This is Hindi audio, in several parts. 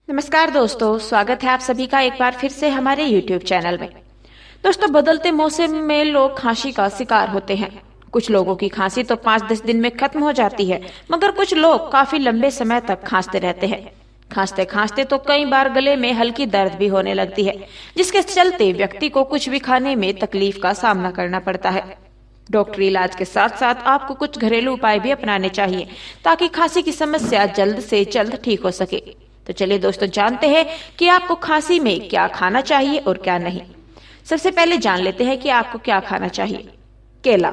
नमस्कार दोस्तों, स्वागत है आप सभी का एक बार फिर से हमारे YouTube चैनल में। दोस्तों, बदलते मौसम में लोग खांसी का शिकार होते हैं। कुछ लोगों की खांसी तो 5-10 दिन में खत्म हो जाती है, मगर कुछ लोग काफी लंबे समय तक खांसते रहते हैं। खांसते खांसते तो कई बार गले में हल्की दर्द भी होने लगती है, जिसके चलते व्यक्ति को कुछ भी खाने में तकलीफ का सामना करना पड़ता है। डॉक्टरी इलाज के साथ साथ आपको कुछ घरेलू उपाय भी अपनाने चाहिए ताकि खांसी की समस्या जल्द से जल्द ठीक हो सके। तो चलिए दोस्तों, जानते हैं कि आपको खांसी में क्या खाना चाहिए और क्या नहीं। सबसे पहले जान लेते हैं कि आपको क्या खाना चाहिए। केला।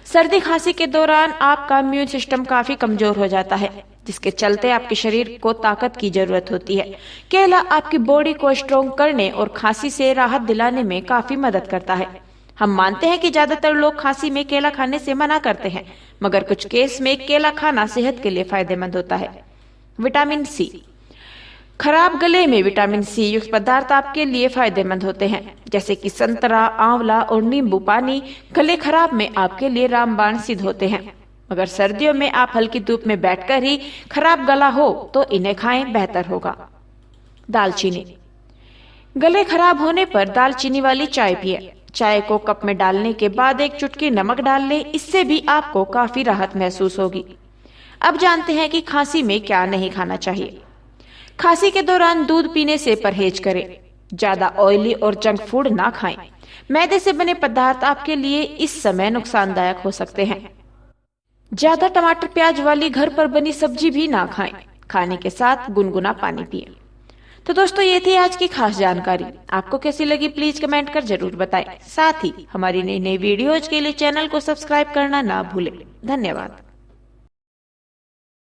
सर्दी खांसी के दौरान आपका इम्यून सिस्टम काफी कमजोर हो जाता है, जिसके चलते आपके शरीर को ताकत की जरूरत होती है। केला आपकी बॉडी को स्ट्रॉन्ग करने और खांसी से राहत दिलाने में काफी मदद करता है। हम मानते हैं कि ज्यादातर लोग खांसी में केला खाने से मना करते हैं, मगर कुछ केस में केला खाना सेहत के लिए फायदेमंद होता है। Vitamin C. खराब गले में विटामिन सी युक्त पदार्थ आपके लिए फायदेमंद होते हैं, जैसे कि संतरा, आंवला और नींबू पानी गले खराब में आपके लिए रामबाण सिद्ध होते हैं। मगर सर्दियों में आप हल्की धूप में बैठकर ही खराब गला हो तो इन्हें खाएं, बेहतर होगा। दालचीनी। गले खराब होने पर दालचीनी वाली चाय पिए। चाय को कप में डालने के बाद एक चुटकी नमक डाल लें, इससे भी आपको काफी राहत महसूस होगी। अब जानते हैं कि खांसी में क्या नहीं खाना चाहिए। खांसी के दौरान दूध पीने से परहेज करें। ज्यादा ऑयली और जंक फूड ना खाएं। मैदे से बने पदार्थ आपके लिए इस समय नुकसानदायक हो सकते हैं। ज्यादा टमाटर प्याज वाली घर पर बनी सब्जी भी ना खाएं। खाने के साथ गुनगुना पानी पिए। तो दोस्तों, ये थी आज की खास जानकारी। आपको कैसी लगी प्लीज कमेंट कर जरूर बताएं। साथ ही हमारी नई नई वीडियोज के लिए चैनल को सब्सक्राइब करना ना भूलें। धन्यवाद।